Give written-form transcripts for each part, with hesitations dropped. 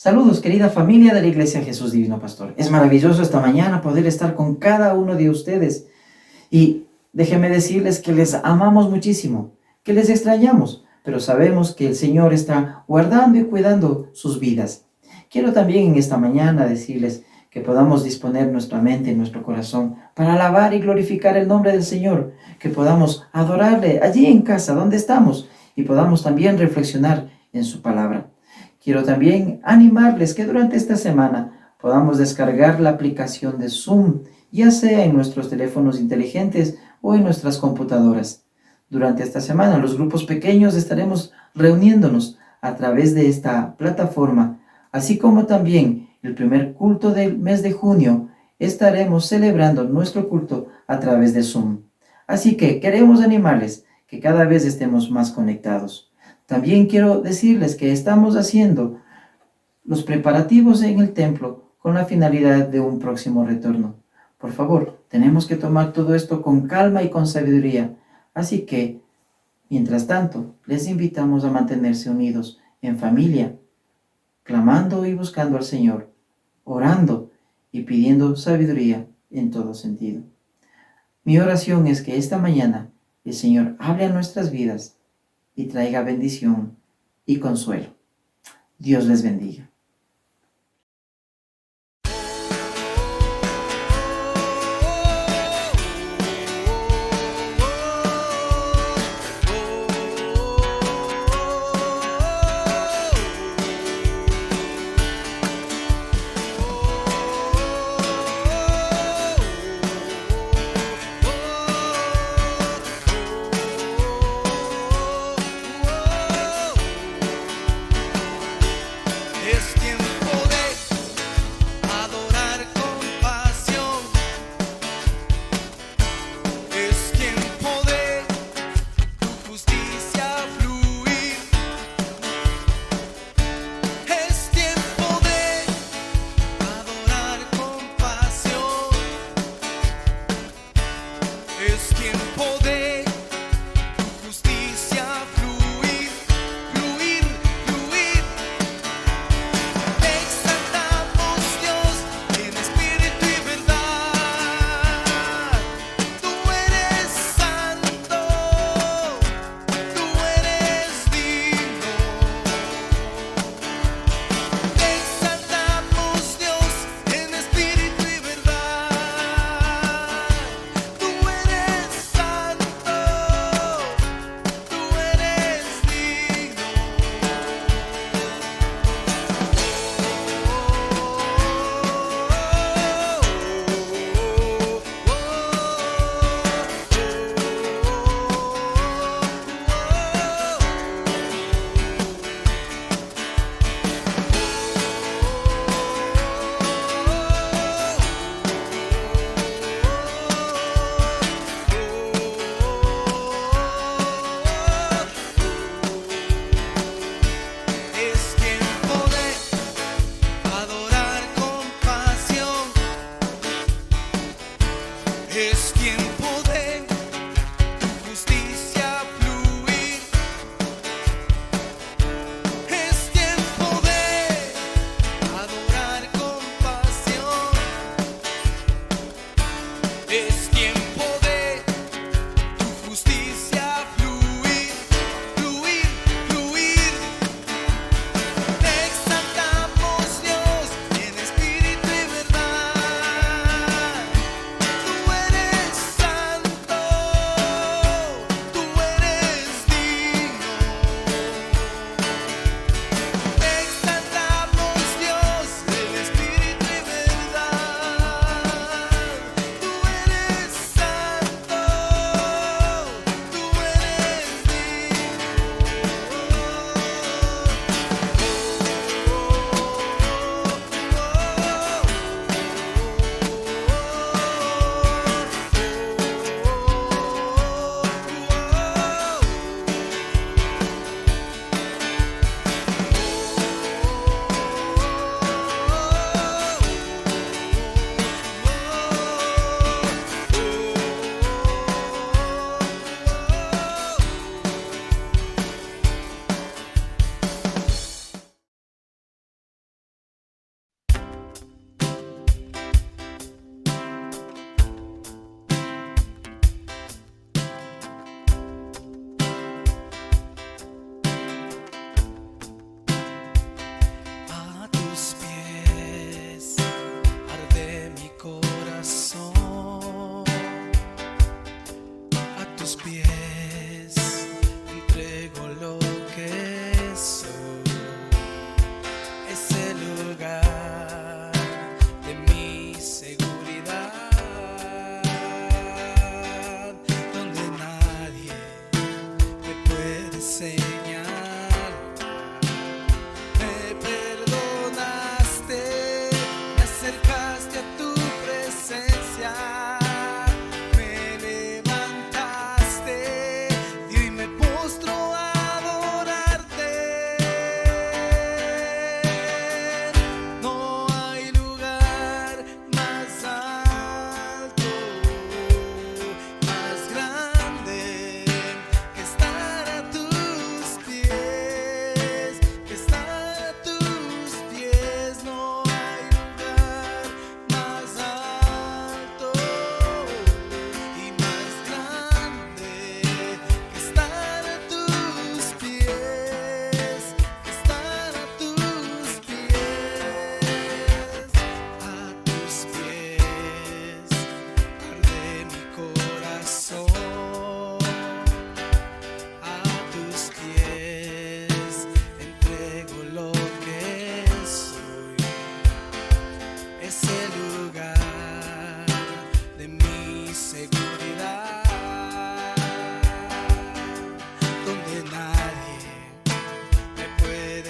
Saludos, querida familia de la Iglesia Jesús Divino Pastor. Es maravilloso esta mañana poder estar con cada uno de ustedes. Y déjenme decirles que les amamos muchísimo, que les extrañamos, pero sabemos que el Señor está guardando y cuidando sus vidas. Quiero también en esta mañana decirles que podamos disponer nuestra mente y nuestro corazón para alabar y glorificar el nombre del Señor, que podamos adorarle allí en casa donde estamos y podamos también reflexionar en su palabra. Quiero también animarles que durante esta semana podamos descargar la aplicación de Zoom, ya sea en nuestros teléfonos inteligentes o en nuestras computadoras. Durante esta semana, los grupos pequeños estaremos reuniéndonos a través de esta plataforma, así como también el primer culto del mes de junio estaremos celebrando nuestro culto a través de Zoom. Así que queremos animarles que cada vez estemos más conectados. También quiero decirles que estamos haciendo los preparativos en el templo con la finalidad de un próximo retorno. Por favor, tenemos que tomar todo esto con calma y con sabiduría. Así que, mientras tanto, les invitamos a mantenerse unidos en familia, clamando y buscando al Señor, orando y pidiendo sabiduría en todo sentido. Mi oración es que esta mañana el Señor hable a nuestras vidas y traiga bendición y consuelo. Dios les bendiga.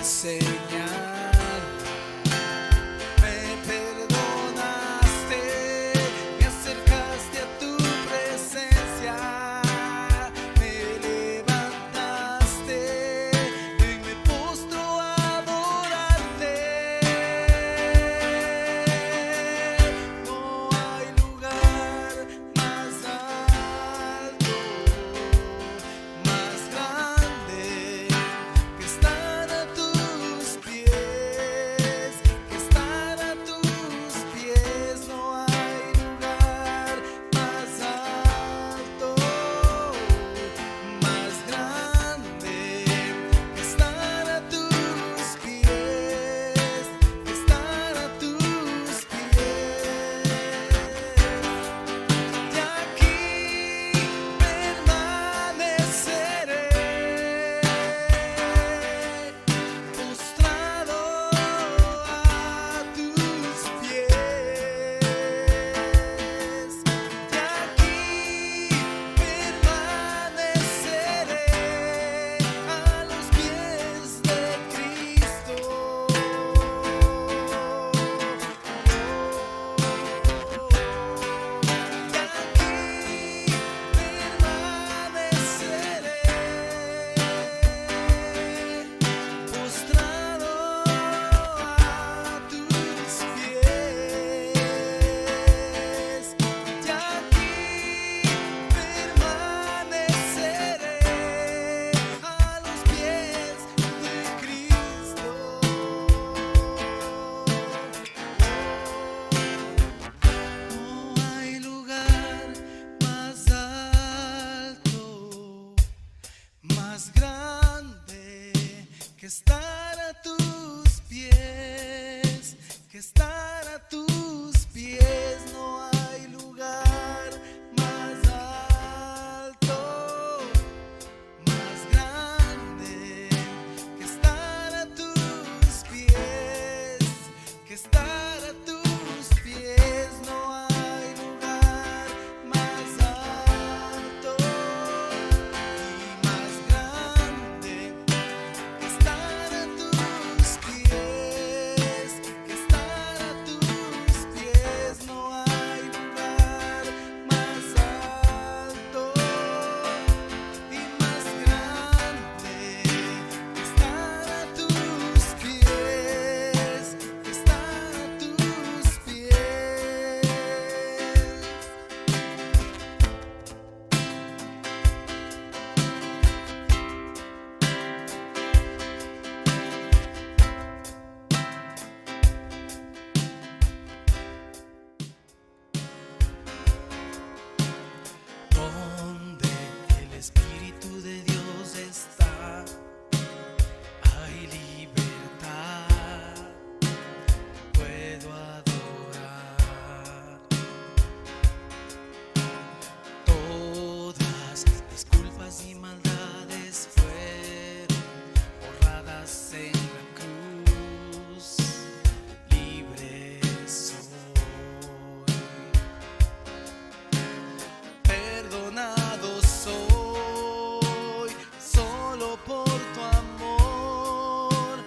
señal. Me perdonaste, me acercaste a tu presencia, me levantaste y me postro a adorarte. No hay lugar más alto, más grande que estar a tus pies, que estar a tus pies. No hay lugar más alto, más grande que estar a tus pies, que estar a tus pies. Y aquí permaneceré, postrado a tus pies. Y aquí permaneceré a los pies de Cristo. Postrado a tus pies, y aquí permaneceré a los pies de Cristo. No hay lugar más alto, más grande que estar a tus pies, que estar a tus pies. No hay lugar más alto, más grande que estar a tus pies, que estar a tus pies. No hay lugar más alto y más grande que estar a tus pies, que estar a tus pies. No hay lugar más alto y más grande que estar a tus pies, que estar a tus pies. Donde el Espíritu de Dios está, hay libertad. Puedo adorar. Todas mis culpas y maldades fueron borradas en la cruz. Libre soy, perdonado soy, solo por tu amor.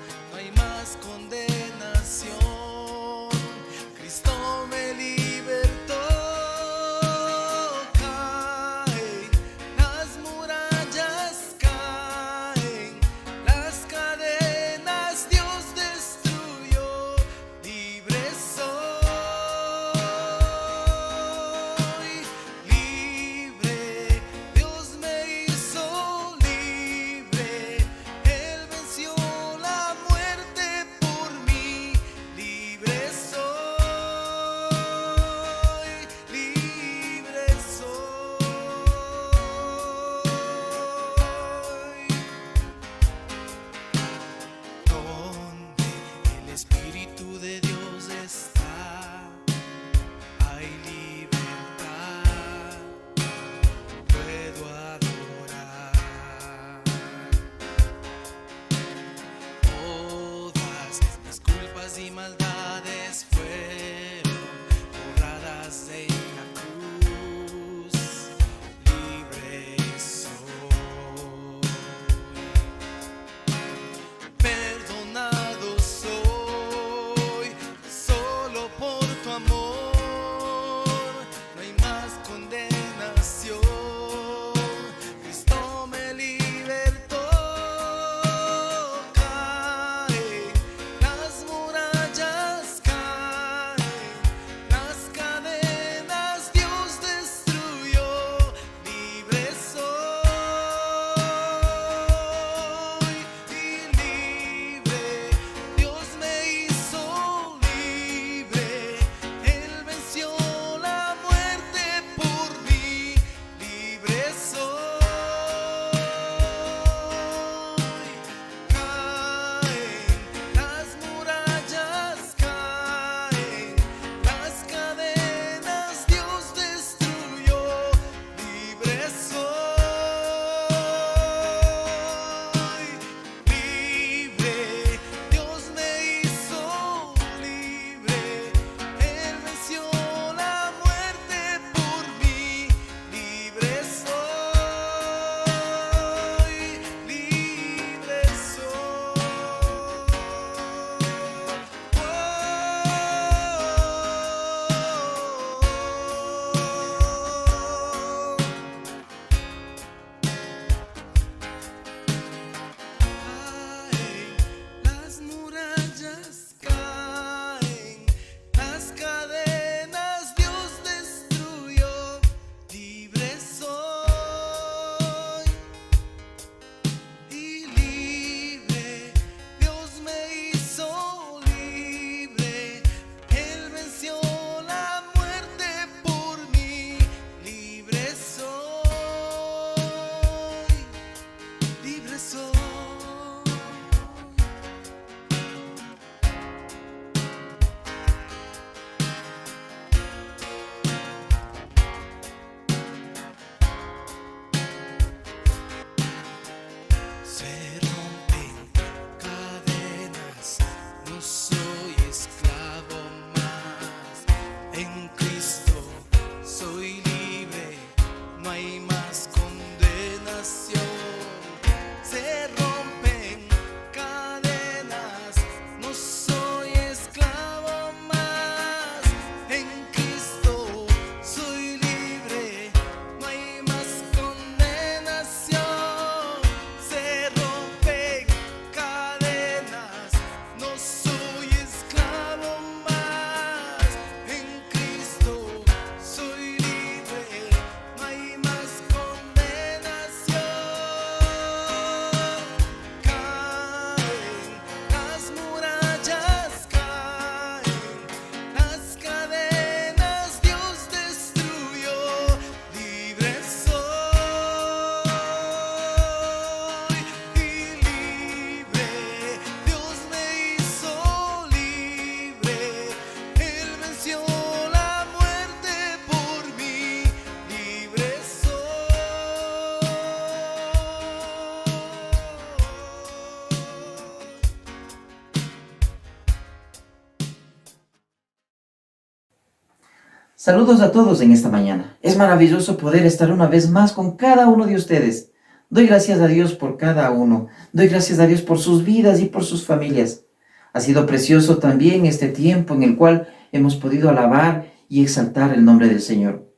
Saludos a todos en esta mañana. Es maravilloso poder estar una vez más con cada uno de ustedes. Doy gracias a Dios por cada uno. Doy gracias a Dios por sus vidas y por sus familias. Ha sido precioso también este tiempo en el cual hemos podido alabar y exaltar el nombre del Señor.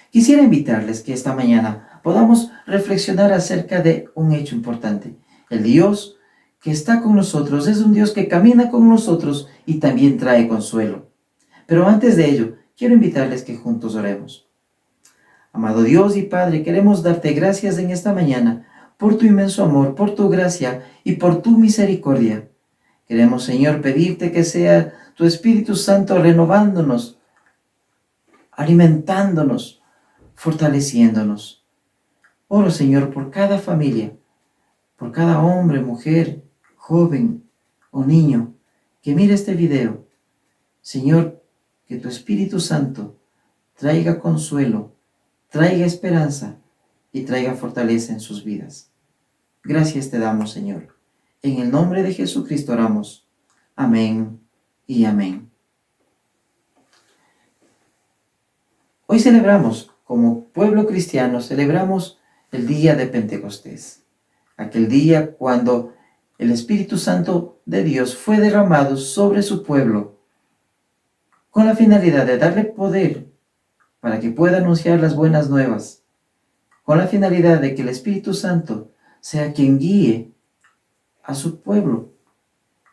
Quisiera invitarles que esta mañana podamos reflexionar acerca de un hecho importante. El Dios que está con nosotros es un Dios que camina con nosotros y también trae consuelo. Pero antes de ello, quiero invitarles que juntos oremos. Amado Dios y Padre, queremos darte gracias en esta mañana por tu inmenso amor, por tu gracia y por tu misericordia. Queremos, Señor, pedirte que sea tu Espíritu Santo renovándonos, alimentándonos, fortaleciéndonos. Oro, Señor, por cada familia, por cada hombre, mujer, joven o niño que mire este video. Señor, que tu Espíritu Santo traiga consuelo, traiga esperanza y traiga fortaleza en sus vidas. Gracias te damos, Señor. En el nombre de Jesucristo oramos. Amén y amén. Hoy celebramos, como pueblo cristiano, celebramos el día de Pentecostés. Aquel día cuando el Espíritu Santo de Dios fue derramado sobre su pueblo con la finalidad de darle poder para que pueda anunciar las buenas nuevas, con la finalidad de que el Espíritu Santo sea quien guíe a su pueblo,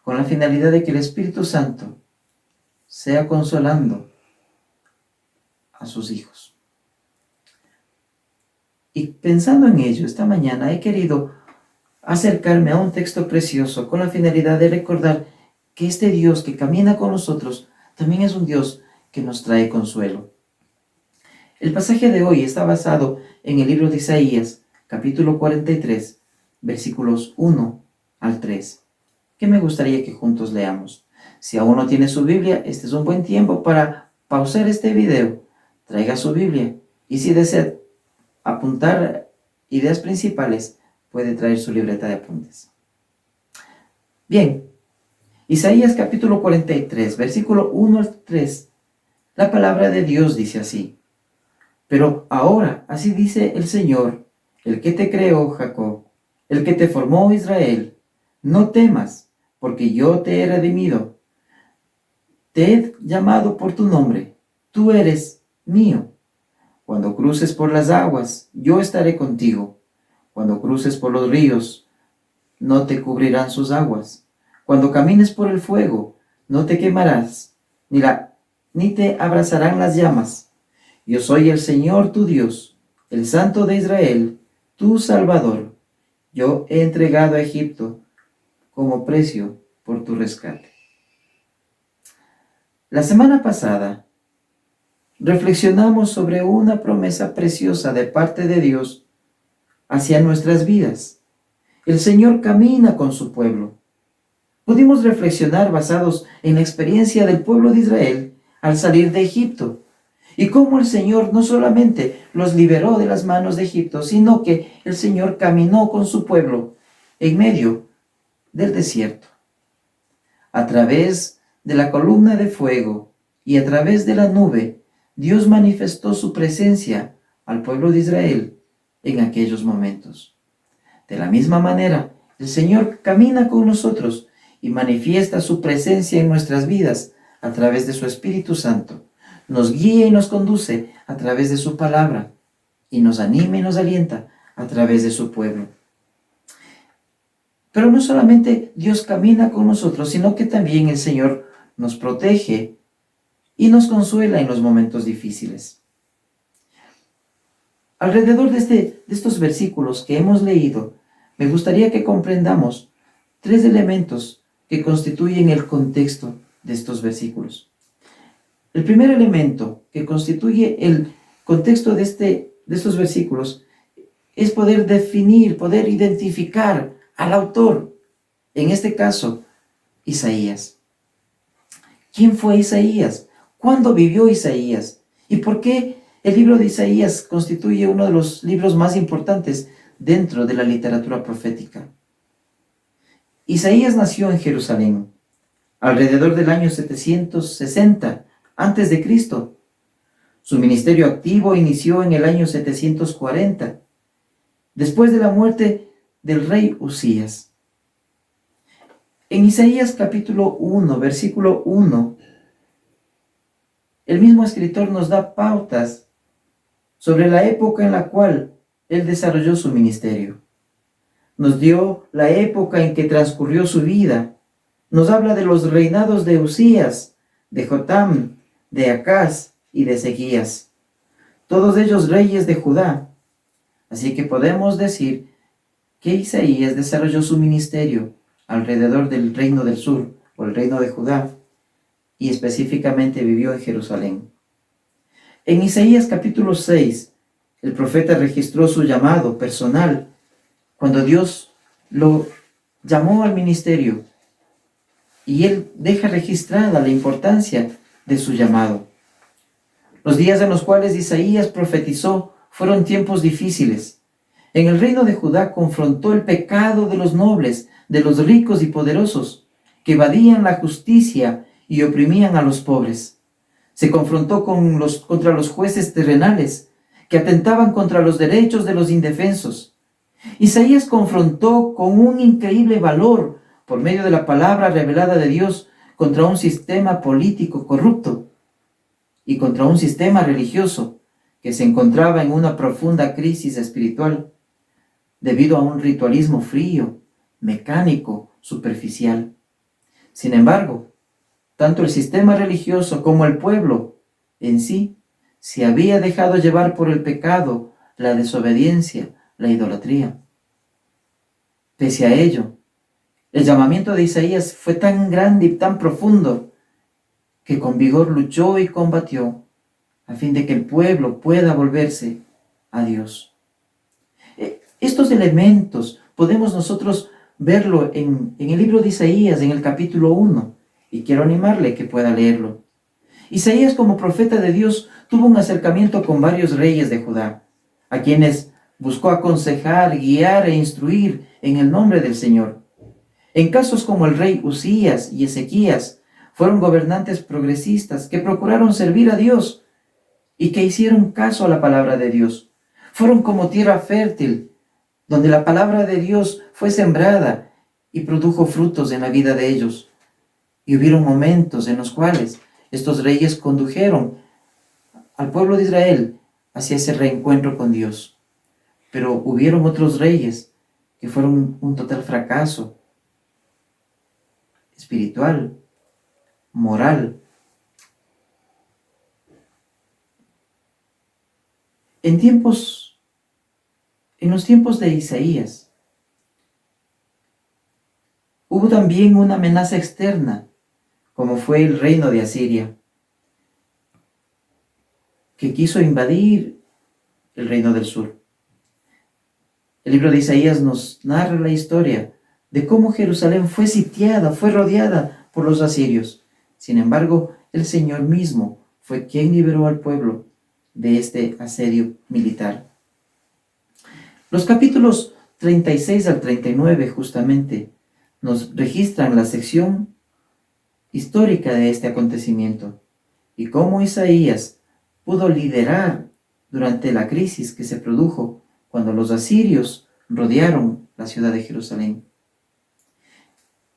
con la finalidad de que el Espíritu Santo sea consolando a sus hijos. Y pensando en ello, esta mañana he querido acercarme a un texto precioso con la finalidad de recordar que este Dios que camina con nosotros también es un Dios que nos trae consuelo. El pasaje de hoy está basado en el libro de Isaías, capítulo 43, versículos 1 al 3, que me gustaría que juntos leamos. Si aún no tiene su Biblia, este es un buen tiempo para pausar este video, traiga su Biblia y si desea apuntar ideas principales, puede traer su libreta de apuntes. Bien, Isaías capítulo 43, versículo 1 al 3, la palabra de Dios dice así: Pero ahora, así dice el Señor, el que te creó, Jacob, el que te formó, Israel, no temas, porque yo te he redimido. Te he llamado por tu nombre, tú eres mío. Cuando cruces por las aguas, yo estaré contigo. Cuando cruces por los ríos, no te cubrirán sus aguas. Cuando camines por el fuego, no te quemarás, ni te abrazarán las llamas. Yo soy el Señor tu Dios, el Santo de Israel, tu Salvador. Yo he entregado a Egipto como precio por tu rescate. La semana pasada reflexionamos sobre una promesa preciosa de parte de Dios hacia nuestras vidas. El Señor camina con su pueblo. Pudimos reflexionar basados en la experiencia del pueblo de Israel al salir de Egipto y cómo el Señor no solamente los liberó de las manos de Egipto, sino que el Señor caminó con su pueblo en medio del desierto. A través de la columna de fuego y a través de la nube, Dios manifestó su presencia al pueblo de Israel en aquellos momentos. De la misma manera, el Señor camina con nosotros y manifiesta su presencia en nuestras vidas a través de su Espíritu Santo. Nos guía y nos conduce a través de su palabra y nos anima y nos alienta a través de su pueblo. Pero no solamente Dios camina con nosotros, sino que también el Señor nos protege y nos consuela en los momentos difíciles. Alrededor de estos versículos que hemos leído, me gustaría que comprendamos tres elementos que constituyen el contexto de estos versículos. El primer elemento que constituye el contexto de estos versículos es poder definir, poder identificar al autor, en este caso, Isaías. ¿Quién fue Isaías? ¿Cuándo vivió Isaías? ¿Y por qué el libro de Isaías constituye uno de los libros más importantes dentro de la literatura profética? Isaías nació en Su ministerio activo inició en el año 740, después de la muerte del rey Usías. En Isaías capítulo 1, versículo 1, el mismo escritor nos da pautas sobre la época en la cual él desarrolló su ministerio. Nos dio la época en que transcurrió su vida. Nos habla de los reinados de Usías, de Jotam, de Acaz y de Ezequías, todos ellos reyes de Judá. Así que podemos decir que Isaías desarrolló su ministerio alrededor del reino del sur, o el reino de Judá, y específicamente vivió en Jerusalén. En Isaías capítulo 6, el profeta registró su llamado personal cuando Dios lo llamó al ministerio, y él deja registrada la importancia de su llamado. Los días en los cuales Isaías profetizó fueron tiempos difíciles. En el reino de Judá confrontó el pecado de los nobles, de los ricos y poderosos, que evadían la justicia y oprimían a los pobres. Se confrontó contra los jueces terrenales, que atentaban contra los derechos de los indefensos. Isaías confrontó con un increíble valor, por medio de la palabra revelada de Dios, contra un sistema político corrupto y contra un sistema religioso que se encontraba en una profunda crisis espiritual debido a un ritualismo frío, mecánico, superficial. Sin embargo, tanto el sistema religioso como el pueblo en sí se había dejado llevar por el pecado, la desobediencia, la idolatría. Pese a ello, el llamamiento de Isaías fue tan grande y tan profundo que con vigor luchó y combatió a fin de que el pueblo pueda volverse a Dios. Estos elementos podemos nosotros verlo en el libro de Isaías, en el capítulo 1, y quiero animarle que pueda leerlo. Isaías, como profeta de Dios, tuvo un acercamiento con varios reyes de Judá, a quienes buscó aconsejar, guiar e instruir en el nombre del Señor. En casos como el rey Usías y Ezequías, fueron gobernantes progresistas que procuraron servir a Dios y que hicieron caso a la palabra de Dios. Fueron como tierra fértil, donde la palabra de Dios fue sembrada y produjo frutos en la vida de ellos. Y hubieron momentos en los cuales estos reyes condujeron al pueblo de Israel hacia ese reencuentro con Dios. Pero hubieron otros reyes que fueron un total fracaso espiritual, moral. En los tiempos de Isaías, hubo también una amenaza externa, como fue el reino de Asiria, que quiso invadir el reino del sur. El libro de Isaías nos narra la historia de cómo Jerusalén fue sitiada, fue rodeada por los asirios. Sin embargo, el Señor mismo fue quien liberó al pueblo de este asedio militar. Los capítulos 36 al 39 justamente nos registran la sección histórica de este acontecimiento y cómo Isaías pudo liderar durante la crisis que se produjo cuando los asirios rodearon la ciudad de Jerusalén.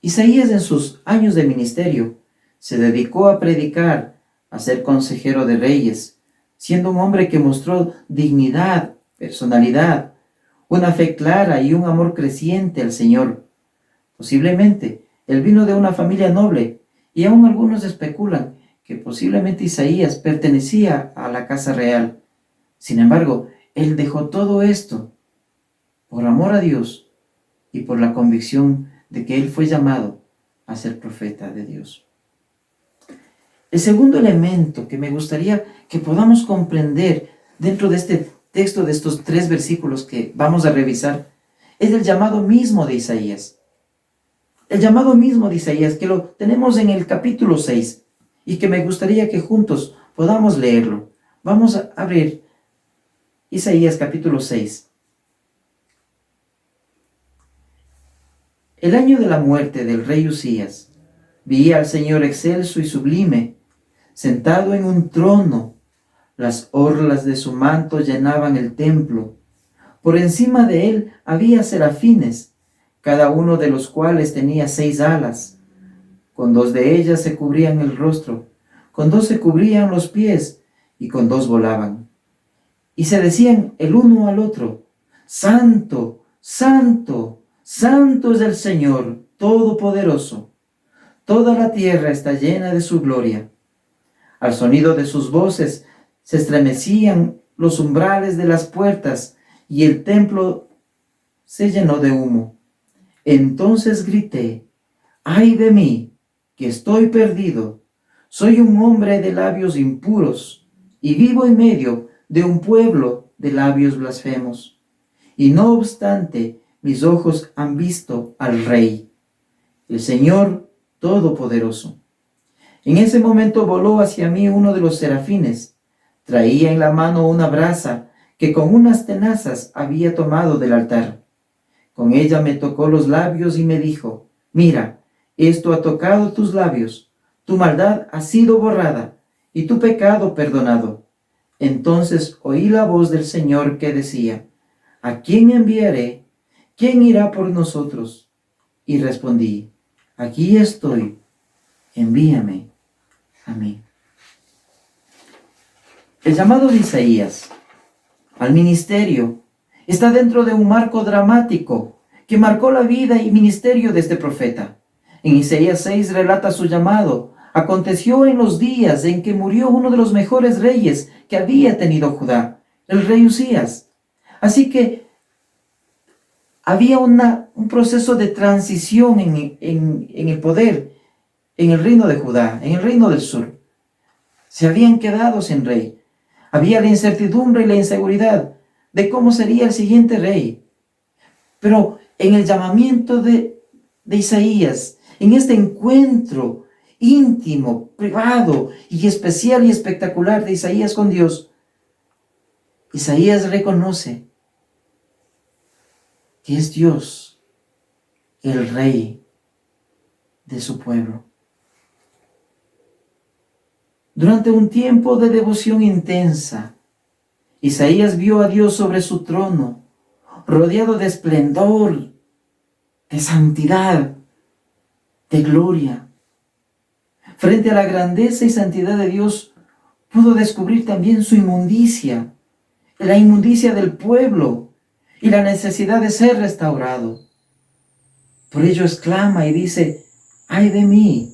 Isaías, en sus años de ministerio, se dedicó a predicar, a ser consejero de reyes, siendo un hombre que mostró dignidad, personalidad, una fe clara y un amor creciente al Señor. Posiblemente, él vino de una familia noble, y aún algunos especulan que posiblemente Isaías pertenecía a la casa real. Sin embargo, él dejó todo esto por amor a Dios y por la convicción de que él fue llamado a ser profeta de Dios. El segundo elemento que me gustaría que podamos comprender dentro de este texto, de estos 3 versículos que vamos a revisar, es el llamado mismo de Isaías. El llamado mismo de Isaías, que lo tenemos en el capítulo 6, y que me gustaría que juntos podamos leerlo. Vamos a abrir Isaías capítulo 6. El año de la muerte del rey Usías, vi al Señor excelso y sublime, sentado en un trono, Las orlas de su manto llenaban el templo. Por encima de él había serafines, cada uno de los cuales tenía 6 alas. Con 2 de ellas se cubrían el rostro, con 2 se cubrían los pies, y con 2 volaban. Y se decían el uno al otro: Santo, Santo, Santo es el Señor Todopoderoso. Toda la tierra está llena de su gloria. Al sonido de sus voces se estremecían los umbrales de las puertas, y el templo se llenó de humo. Entonces grité: ¡ay de mí, que estoy perdido! Soy un hombre de labios impuros, y vivo en medio de un pueblo de labios blasfemos. Y no obstante, mis ojos han visto al Rey, el Señor Todopoderoso. En ese momento voló hacia mí uno de los serafines. Traía en la mano una brasa que con unas tenazas había tomado del altar. Con ella me tocó los labios y me dijo: mira, esto ha tocado tus labios, tu maldad ha sido borrada y tu pecado perdonado. Entonces oí la voz del Señor que decía: ¿a quién enviaré? ¿Quién irá por nosotros? Y respondí: aquí estoy, envíame a mí. El llamado de Isaías al ministerio está dentro de un marco dramático que marcó la vida y ministerio de este profeta. En Isaías 6 relata su llamado. Aconteció en los días en que murió uno de los mejores reyes que había tenido Judá, el rey Usías. Así que había un proceso de transición en el poder, en el reino de Judá, en el reino del sur. Se habían quedado sin rey. Había la incertidumbre y la inseguridad de cómo sería el siguiente rey. Pero en el llamamiento de Isaías, en este encuentro íntimo, privado y especial y espectacular de Isaías con Dios, Isaías reconoce que es Dios el Rey de su pueblo. Durante un tiempo de devoción intensa, Isaías vio a Dios sobre su trono, rodeado de esplendor, de santidad, de gloria. Frente a la grandeza y santidad de Dios, pudo descubrir también su inmundicia, la inmundicia del pueblo y la necesidad de ser restaurado. Por ello exclama y dice: ¡ay de mí,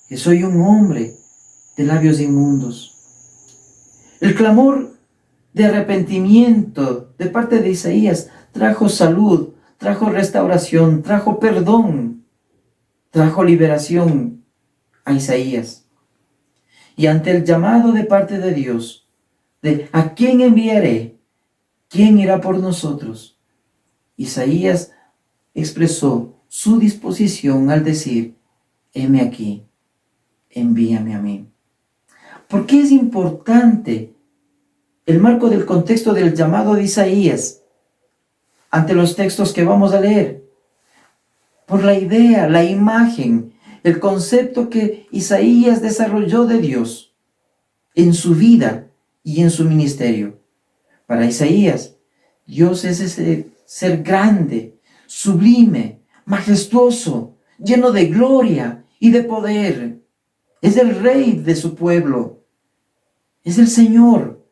que soy un hombre de labios inmundos! El clamor de arrepentimiento de parte de Isaías trajo salud, trajo restauración, trajo perdón, trajo liberación a Isaías. Y ante el llamado de parte de Dios, de ¿a quién enviaré? ¿Quién irá por nosotros? Isaías expresó su disposición al decir: heme aquí, envíame a mí. ¿Por qué es importante el marco del contexto del llamado de Isaías ante los textos que vamos a leer? Por la idea, la imagen, el concepto que Isaías desarrolló de Dios en su vida y en su ministerio. Para Isaías, Dios es ese ser grande, sublime, majestuoso, lleno de gloria y de poder. Es el Rey de su pueblo. Es el Señor.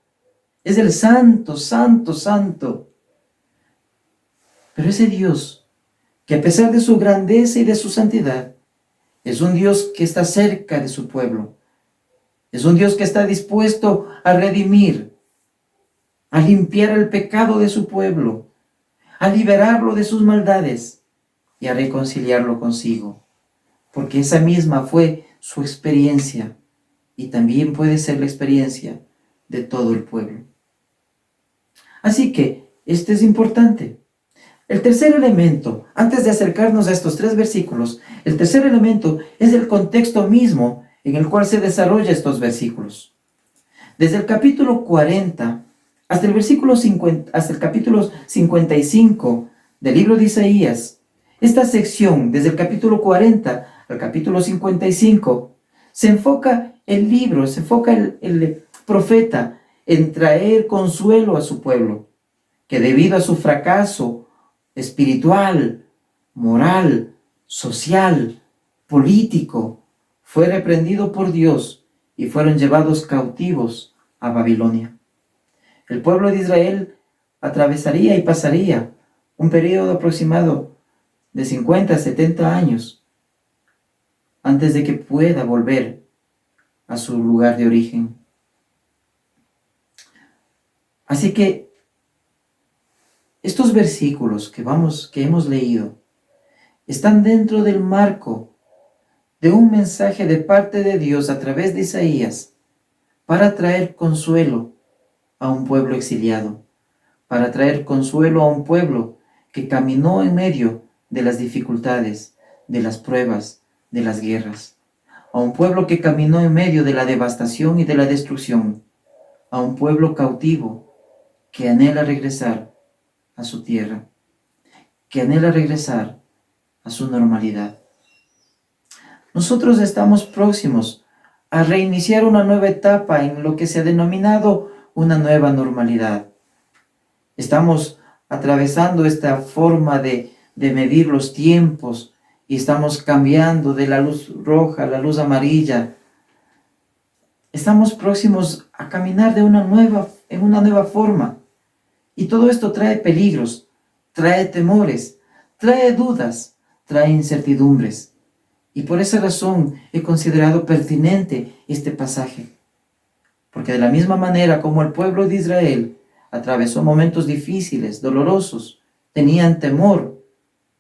Es el Santo, Santo, Santo. Pero ese Dios, que a pesar de su grandeza y de su santidad, es un Dios que está cerca de su pueblo. Es un Dios que está dispuesto a redimir, a limpiar el pecado de su pueblo, a liberarlo de sus maldades y a reconciliarlo consigo. Porque esa misma fue su experiencia y también puede ser la experiencia de todo el pueblo. Así que este es importante. El tercer elemento, antes de acercarnos a estos 3 versículos, el tercer elemento es el contexto mismo en el cual se desarrollan estos versículos. Desde el capítulo 40 hasta el capítulo 55 del libro de Isaías, esta sección, desde el capítulo 40 al capítulo 55, se enfoca el libro, se enfoca profeta en traer consuelo a su pueblo, que debido a su fracaso espiritual, moral, social, político, fue reprendido por Dios y fueron llevados cautivos a Babilonia. El pueblo de Israel atravesaría y pasaría un periodo aproximado de 50 a 70 años antes de que pueda volver a su lugar de origen. Así que estos versículos que hemos leído están dentro del marco de un mensaje de parte de Dios a través de Isaías para traer consuelo a un pueblo exiliado, para traer consuelo a un pueblo que caminó en medio de las dificultades, de las pruebas, de las guerras, a un pueblo que caminó en medio de la devastación y de la destrucción, a un pueblo cautivo que anhela regresar a su tierra, que anhela regresar a su normalidad. Nosotros estamos próximos a reiniciar una nueva etapa en lo que se ha denominado una nueva normalidad. Estamos atravesando esta forma de medir los tiempos y estamos cambiando de la luz roja a la luz amarilla. Estamos próximos a caminar en una nueva forma. Y todo esto trae peligros, trae temores, trae dudas, trae incertidumbres. Y por esa razón he considerado pertinente este pasaje. Porque de la misma manera como el pueblo de Israel atravesó momentos difíciles, dolorosos, tenían temor,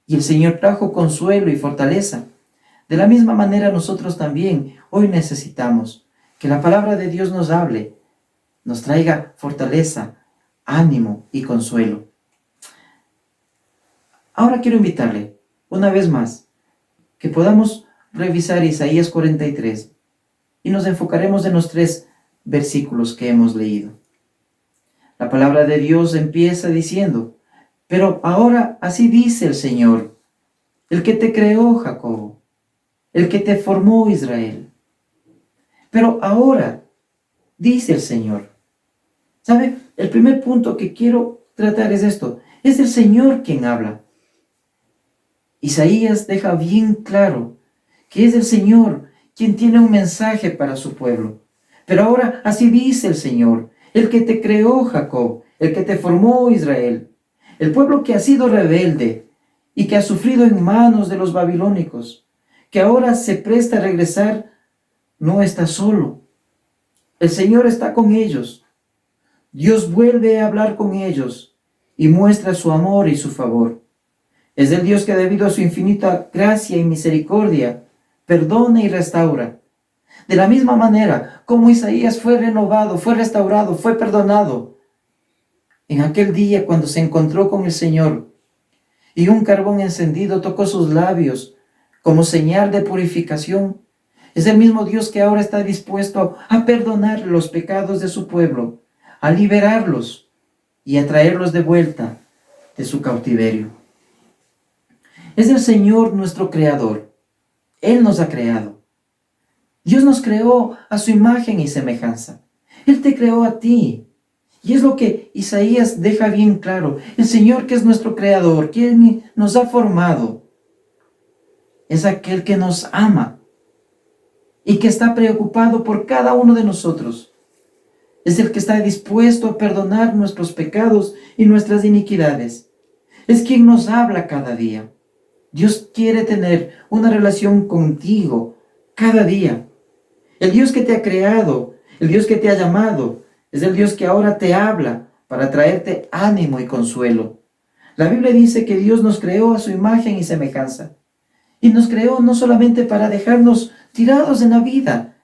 y el Señor trajo consuelo y fortaleza, de la misma manera nosotros también hoy necesitamos que la palabra de Dios nos hable, nos traiga fortaleza, ánimo y consuelo. Ahora quiero invitarle, una vez más, que podamos revisar Isaías 43 y nos enfocaremos en los 3 versículos que hemos leído. La palabra de Dios empieza diciendo: pero ahora así dice el Señor, el que te creó, Jacob, el que te formó, Israel. Pero ahora dice el Señor. ¿Sabe? El primer punto que quiero tratar es esto. Es el Señor quien habla. Isaías deja bien claro que es el Señor quien tiene un mensaje para su pueblo. Pero ahora así dice el Señor, el que te creó, Jacob, el que te formó, Israel. El pueblo que ha sido rebelde y que ha sufrido en manos de los babilónicos, que ahora se presta a regresar, no está solo. El Señor está con ellos. Dios vuelve a hablar con ellos y muestra su amor y su favor. Es el Dios que debido a su infinita gracia y misericordia perdona y restaura. De la misma manera como Isaías fue renovado, fue restaurado, fue perdonado en aquel día cuando se encontró con el Señor y un carbón encendido tocó sus labios como señal de purificación, es el mismo Dios que ahora está dispuesto a perdonar los pecados de su pueblo, a liberarlos y a traerlos de vuelta de su cautiverio. Es el Señor nuestro Creador. Él nos ha creado. Dios nos creó a su imagen y semejanza. Él te creó a ti. Y es lo que Isaías deja bien claro. El Señor, que es nuestro Creador, quien nos ha formado, es aquel que nos ama y que está preocupado por cada uno de nosotros. Es el que está dispuesto a perdonar nuestros pecados y nuestras iniquidades. Es quien nos habla cada día. Dios quiere tener una relación contigo cada día. El Dios que te ha creado, el Dios que te ha llamado, es el Dios que ahora te habla para traerte ánimo y consuelo. La Biblia dice que Dios nos creó a su imagen y semejanza. Y nos creó no solamente para dejarnos tirados en la vida,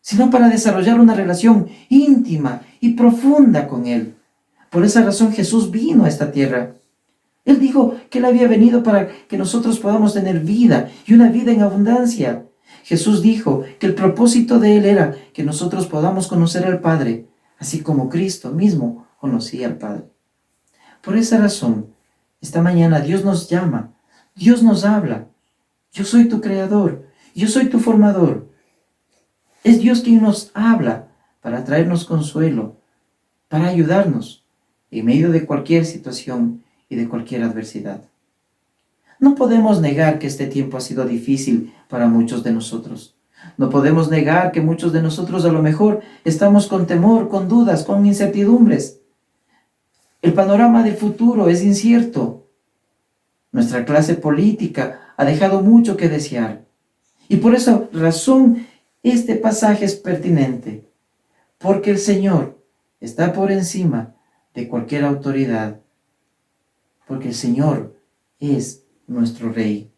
sino para desarrollar una relación íntima y profunda con Él. Por esa razón Jesús vino a esta tierra. Él dijo que Él había venido para que nosotros podamos tener vida y una vida en abundancia. Jesús dijo que el propósito de Él era que nosotros podamos conocer al Padre, así como Cristo mismo conocía al Padre. Por esa razón, esta mañana Dios nos llama, Dios nos habla. Yo soy tu creador, yo soy tu formador. Es Dios quien nos habla para traernos consuelo, para ayudarnos en medio de cualquier situación y de cualquier adversidad. No podemos negar que este tiempo ha sido difícil para muchos de nosotros. No podemos negar que muchos de nosotros a lo mejor estamos con temor, con dudas, con incertidumbres. El panorama del futuro es incierto. Nuestra clase política ha dejado mucho que desear. Y por esa razón este pasaje es pertinente, porque el Señor está por encima de cualquier autoridad, porque el Señor es nuestro Rey.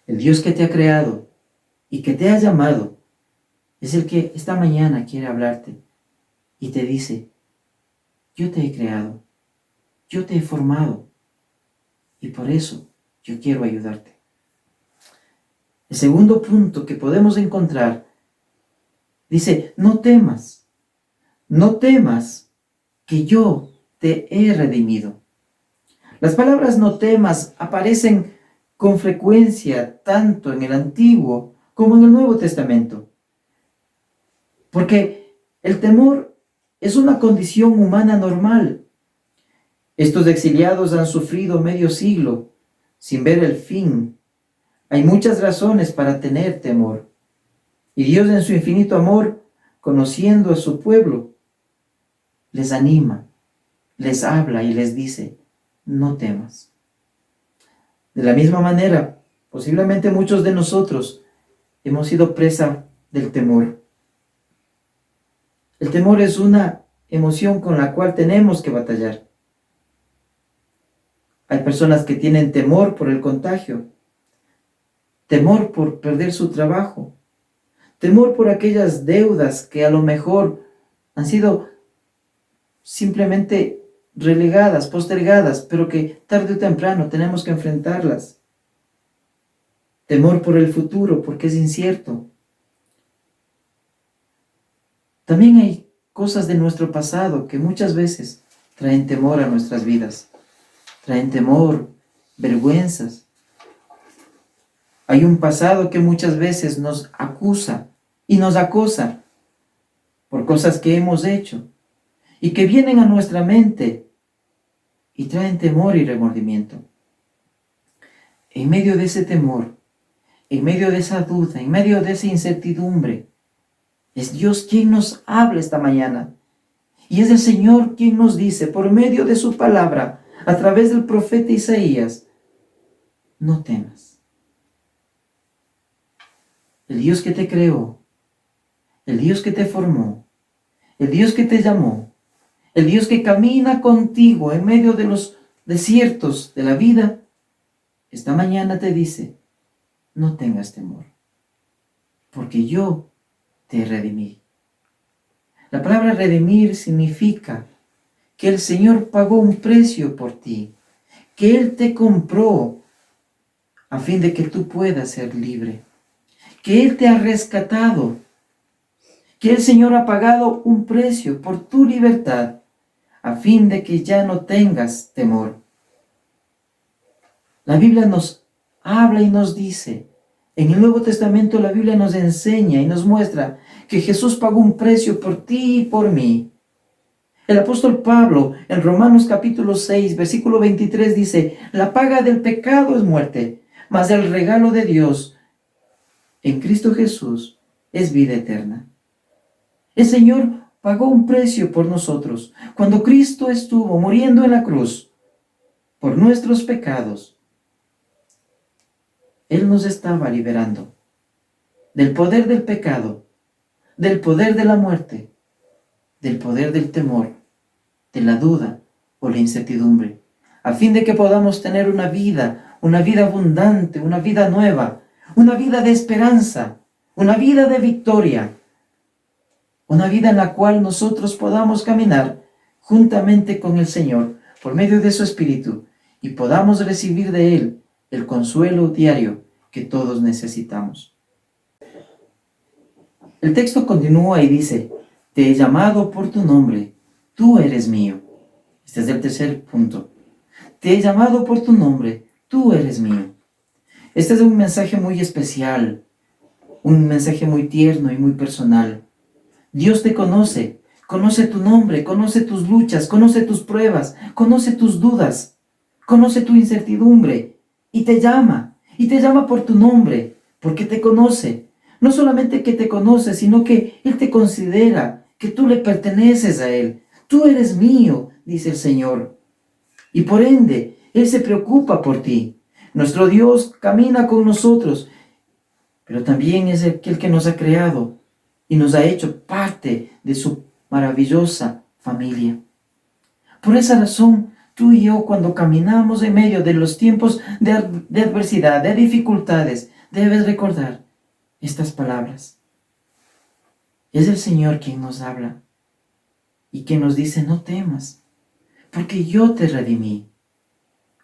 El Dios que te ha creado y que te ha llamado es el que esta mañana quiere hablarte y te dice: yo te he creado, yo te he formado y por eso yo quiero ayudarte. El segundo punto que podemos encontrar dice: no temas que yo te he redimido. Las palabras no temas aparecen con frecuencia tanto en el Antiguo como en el Nuevo Testamento, porque el temor es una condición humana normal. Estos exiliados han sufrido medio siglo sin ver el fin. Hay muchas razones para tener temor. Y Dios, en su infinito amor, conociendo a su pueblo, les anima, les habla y les dice: no temas. De la misma manera, posiblemente muchos de nosotros hemos sido presa del temor. El temor es una emoción con la cual tenemos que batallar. Hay personas que tienen temor por el contagio, temor por perder su trabajo, temor por aquellas deudas que a lo mejor han sido simplemente relegadas, postergadas, pero que tarde o temprano tenemos que enfrentarlas. Temor por el futuro, porque es incierto. También hay cosas de nuestro pasado que muchas veces traen temor a nuestras vidas. Traen temor, vergüenzas. Hay un pasado que muchas veces nos acusa y nos acosa por cosas que hemos hecho y que vienen a nuestra mente y traen temor y remordimiento. En medio de ese temor, en medio de esa duda, en medio de esa incertidumbre, es Dios quien nos habla esta mañana. Y es el Señor quien nos dice, por medio de su palabra, a través del profeta Isaías: no temas. El Dios que te creó, el Dios que te formó, el Dios que te llamó, el Dios que camina contigo en medio de los desiertos de la vida, esta mañana te dice: no tengas temor, porque yo te redimí. La palabra redimir significa que el Señor pagó un precio por ti, que Él te compró a fin de que tú puedas ser libre, que Él te ha rescatado, que el Señor ha pagado un precio por tu libertad a fin de que ya no tengas temor. La Biblia nos habla y nos dice, en el Nuevo Testamento la Biblia nos enseña y nos muestra que Jesús pagó un precio por ti y por mí. El apóstol Pablo, en Romanos capítulo 6, versículo 23 dice: la paga del pecado es muerte, mas el regalo de Dios en Cristo Jesús es vida eterna. El Señor pagó un precio por nosotros. Cuando Cristo estuvo muriendo en la cruz por nuestros pecados, Él nos estaba liberando del poder del pecado, del poder de la muerte, del poder del temor, de la duda o la incertidumbre, a fin de que podamos tener una vida abundante, una vida nueva, una vida de esperanza, una vida de victoria, una vida en la cual nosotros podamos caminar juntamente con el Señor por medio de su Espíritu y podamos recibir de Él el consuelo diario que todos necesitamos. El texto continúa y dice: te he llamado por tu nombre, tú eres mío. Este es el tercer punto. Te he llamado por tu nombre, tú eres mío. Este es un mensaje muy especial, un mensaje muy tierno y muy personal. Dios te conoce, conoce tu nombre, conoce tus luchas, conoce tus pruebas, conoce tus dudas, conoce tu incertidumbre y te llama por tu nombre, porque te conoce. No solamente que te conoce, sino que Él te considera, que tú le perteneces a Él. Tú eres mío, dice el Señor. Y por ende, Él se preocupa por ti. Nuestro Dios camina con nosotros, pero también es aquel que nos ha creado y nos ha hecho parte de su maravillosa familia. Por esa razón, tú y yo, cuando caminamos en medio de los tiempos de adversidad, de dificultades, debes recordar estas palabras. Es el Señor quien nos habla y quien nos dice: no temas, porque yo te redimí,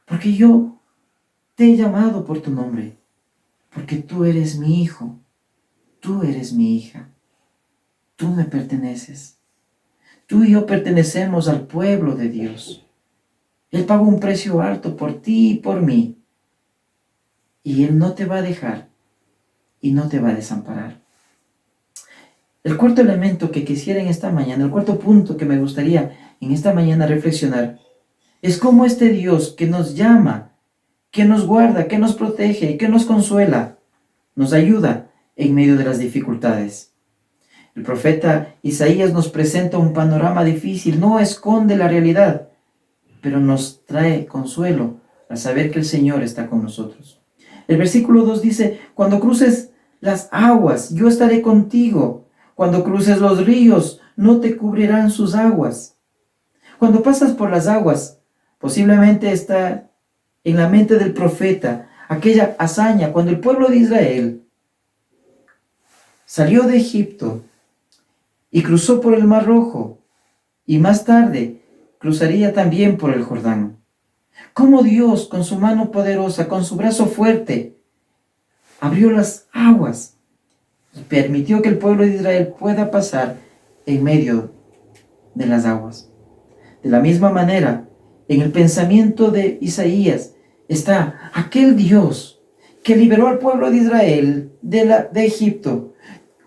porque yo te he llamado por tu nombre, porque tú eres mi hijo, tú eres mi hija, tú me perteneces. Tú y yo pertenecemos al pueblo de Dios. Él pagó un precio alto por ti y por mí, y Él no te va a dejar y no te va a desamparar. El cuarto elemento que quisiera en esta mañana, el cuarto punto que me gustaría en esta mañana reflexionar, es cómo este Dios que nos llama, que nos guarda, que nos protege y que nos consuela, nos ayuda en medio de las dificultades. El profeta Isaías nos presenta un panorama difícil, no esconde la realidad, pero nos trae consuelo al saber que el Señor está con nosotros. El versículo 2 dice: cuando cruces las aguas, yo estaré contigo. Cuando cruces los ríos, no te cubrirán sus aguas. Cuando pasas por las aguas, posiblemente está en la mente del profeta aquella hazaña cuando el pueblo de Israel salió de Egipto y cruzó por el Mar Rojo, y más tarde cruzaría también por el Jordán. Cómo Dios, con su mano poderosa, con su brazo fuerte, abrió las aguas y permitió que el pueblo de Israel pueda pasar en medio de las aguas. De la misma manera, en el pensamiento de Isaías está aquel Dios que liberó al pueblo de Israel de Egipto.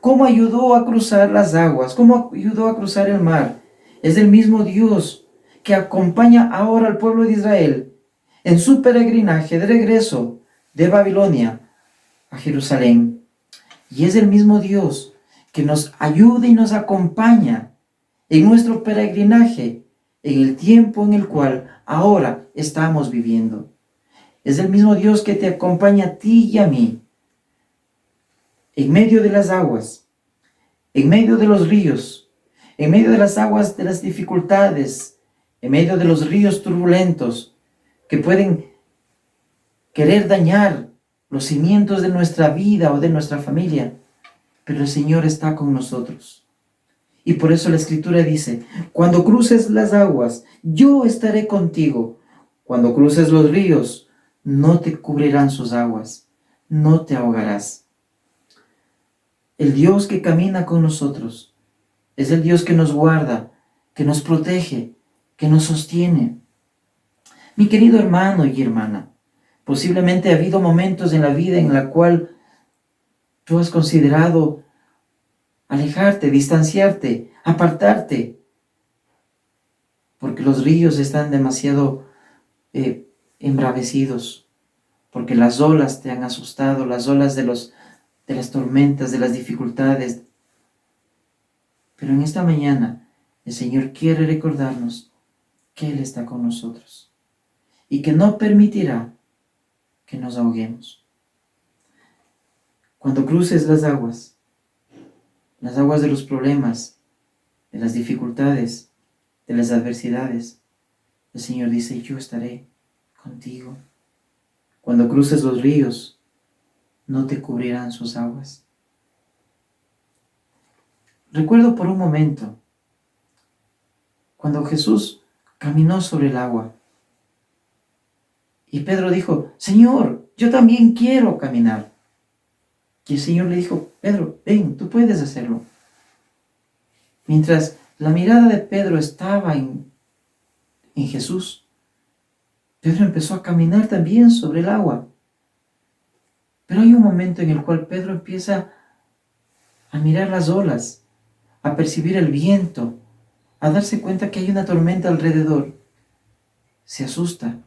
Cómo ayudó a cruzar las aguas, cómo ayudó a cruzar el mar. Es el mismo Dios que acompaña ahora al pueblo de Israel en su peregrinaje de regreso de Babilonia a Jerusalén. Y es el mismo Dios que nos ayuda y nos acompaña en nuestro peregrinaje en el tiempo en el cual ahora estamos viviendo. Es el mismo Dios que te acompaña a ti y a mí en medio de las aguas, en medio de los ríos, en medio de las aguas de las dificultades, en medio de los ríos turbulentos que pueden querer dañar los cimientos de nuestra vida o de nuestra familia. Pero el Señor está con nosotros. Y por eso la Escritura dice: cuando cruces las aguas, yo estaré contigo. Cuando cruces los ríos, no te cubrirán sus aguas, no te ahogarás. El Dios que camina con nosotros es el Dios que nos guarda, que nos protege, que nos sostiene. Mi querido hermano y hermana, posiblemente ha habido momentos en la vida en la cual tú has considerado alejarte, distanciarte, apartarte, porque los ríos están demasiado embravecidos, porque las olas te han asustado, las olas de las tormentas, de las dificultades. Pero en esta mañana el Señor quiere recordarnos que Él está con nosotros y que no permitirá que nos ahoguemos. Cuando cruces las aguas de los problemas, de las dificultades, de las adversidades, el Señor dice: yo estaré contigo. Cuando cruces los ríos, no te cubrirán sus aguas. Recuerdo por un momento cuando Jesús caminó sobre el agua y Pedro dijo: Señor, yo también quiero caminar. Y el Señor le dijo: Pedro, ven, tú puedes hacerlo. Mientras la mirada de Pedro estaba en Jesús, Pedro empezó a caminar también sobre el agua. Pero hay un momento en el cual Pedro empieza a mirar las olas, a percibir el viento, a darse cuenta que hay una tormenta alrededor, se asusta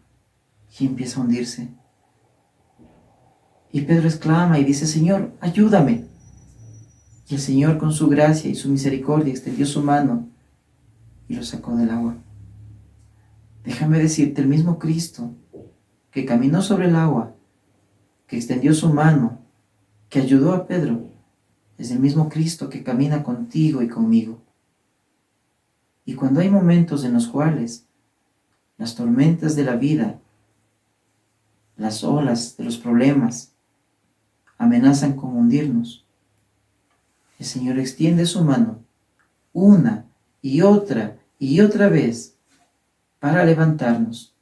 y empieza a hundirse. Y Pedro exclama y dice: Señor, ayúdame. Y el Señor, con su gracia y su misericordia, extendió su mano y lo sacó del agua. Déjame decirte, el mismo Cristo que caminó sobre el agua, que extendió su mano, que ayudó a Pedro, es el mismo Cristo que camina contigo y conmigo. Y cuando hay momentos en los cuales las tormentas de la vida, las olas de los problemas, amenazan con hundirnos, el Señor extiende su mano una y otra vez para levantarnos,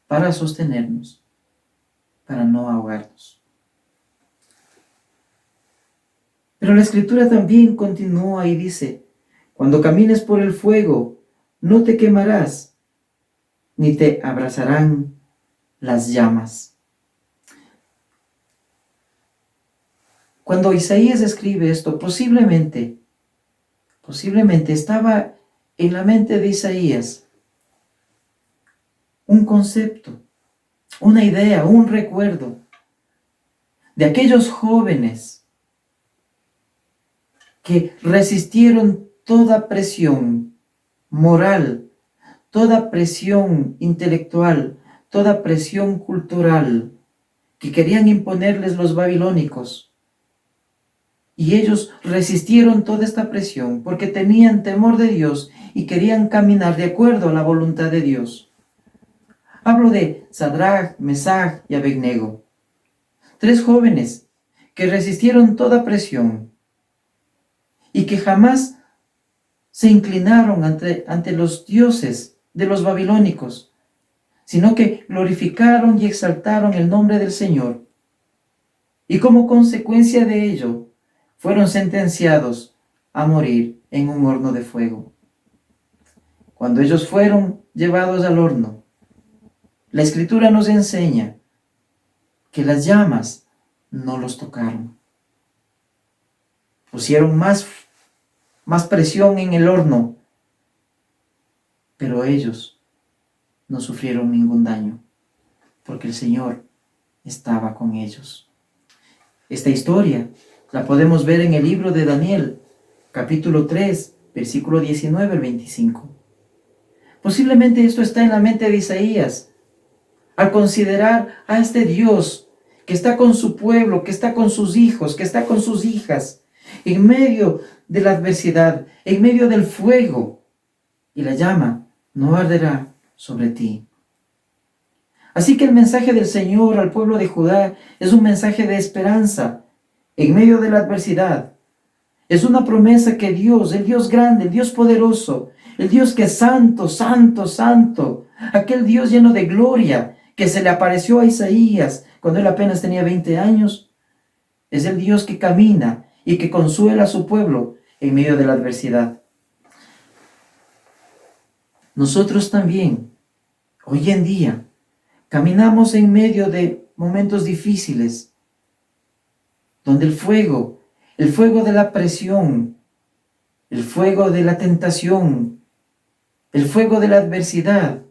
para sostenernos, para no ahogarnos. Pero la Escritura también continúa y dice: cuando camines por el fuego, no te quemarás, ni te abrazarán las llamas. Cuando Isaías escribe esto, posiblemente estaba en la mente de Isaías un concepto, una idea, un recuerdo de aquellos jóvenes que resistieron toda presión moral, toda presión intelectual, toda presión cultural que querían imponerles los babilónicos. Y ellos resistieron toda esta presión porque tenían temor de Dios y querían caminar de acuerdo a la voluntad de Dios. Hablo de Sadrach, Mesach y Abednego, 3 jóvenes que resistieron toda presión y que jamás se inclinaron ante los dioses de los babilónicos, sino que glorificaron y exaltaron el nombre del Señor. Y como consecuencia de ello, fueron sentenciados a morir en un horno de fuego. Cuando ellos fueron llevados al horno, la Escritura nos enseña que las llamas no los tocaron. Pusieron más presión en el horno, pero ellos no sufrieron ningún daño, porque el Señor estaba con ellos. Esta historia la podemos ver en el libro de Daniel, capítulo 3, versículo 19 al 25. Posiblemente esto está en la mente de Isaías, al considerar a este Dios que está con su pueblo, que está con sus hijos, que está con sus hijas, en medio de la adversidad, en medio del fuego, y la llama no arderá sobre ti. Así que el mensaje del Señor al pueblo de Judá es un mensaje de esperanza en medio de la adversidad. Es una promesa que Dios, el Dios grande, el Dios poderoso, el Dios que es santo, santo, santo, aquel Dios lleno de gloria que se le apareció a Isaías cuando él apenas tenía 20 años, es el Dios que camina y que consuela a su pueblo en medio de la adversidad. Nosotros también, hoy en día, caminamos en medio de momentos difíciles, donde el fuego de la presión, el fuego de la tentación, el fuego de la adversidad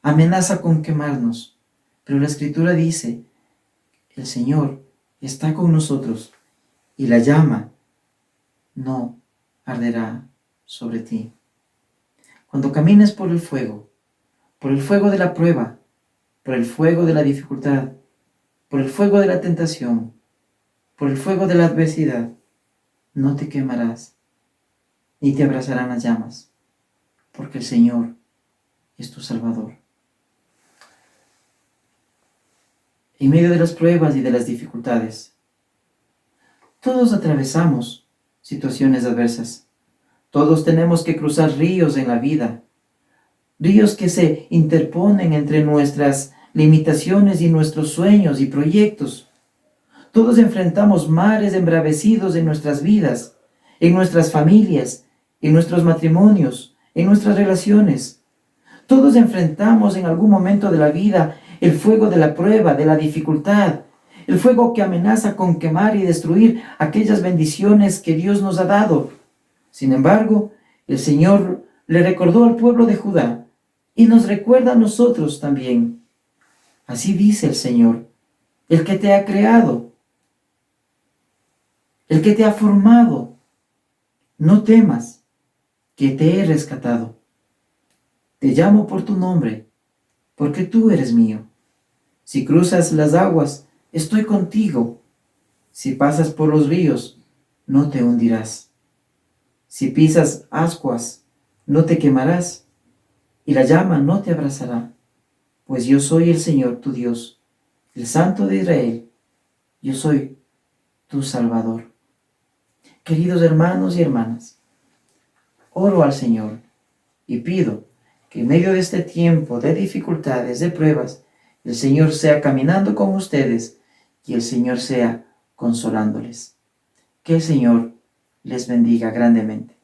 amenaza con quemarnos. Pero la Escritura dice: el Señor está con nosotros y la llama no arderá sobre ti. Cuando camines por el fuego de la prueba, por el fuego de la dificultad, por el fuego de la tentación, por el fuego de la adversidad, no te quemarás, ni te abrazarán las llamas, porque el Señor es tu Salvador. En medio de las pruebas y de las dificultades, todos atravesamos situaciones adversas. Todos tenemos que cruzar ríos en la vida, ríos que se interponen entre nuestras limitaciones y nuestros sueños y proyectos. Todos enfrentamos mares embravecidos en nuestras vidas, en nuestras familias, en nuestros matrimonios, en nuestras relaciones. Todos enfrentamos en algún momento de la vida el fuego de la prueba, de la dificultad, el fuego que amenaza con quemar y destruir aquellas bendiciones que Dios nos ha dado. Sin embargo, el Señor le recordó al pueblo de Judá y nos recuerda a nosotros también. Así dice el Señor, el que te ha creado, el que te ha formado. No temas, que te he rescatado. Te llamo por tu nombre, porque tú eres mío. Si cruzas las aguas, estoy contigo. Si pasas por los ríos, no te hundirás. Si pisas ascuas, no te quemarás, y la llama no te abrazará, pues yo soy el Señor tu Dios, el Santo de Israel. Yo soy tu Salvador. Queridos hermanos y hermanas, oro al Señor y pido que en medio de este tiempo de dificultades, de pruebas, el Señor sea caminando con ustedes y el Señor sea consolándoles. Que el Señor les bendiga grandemente.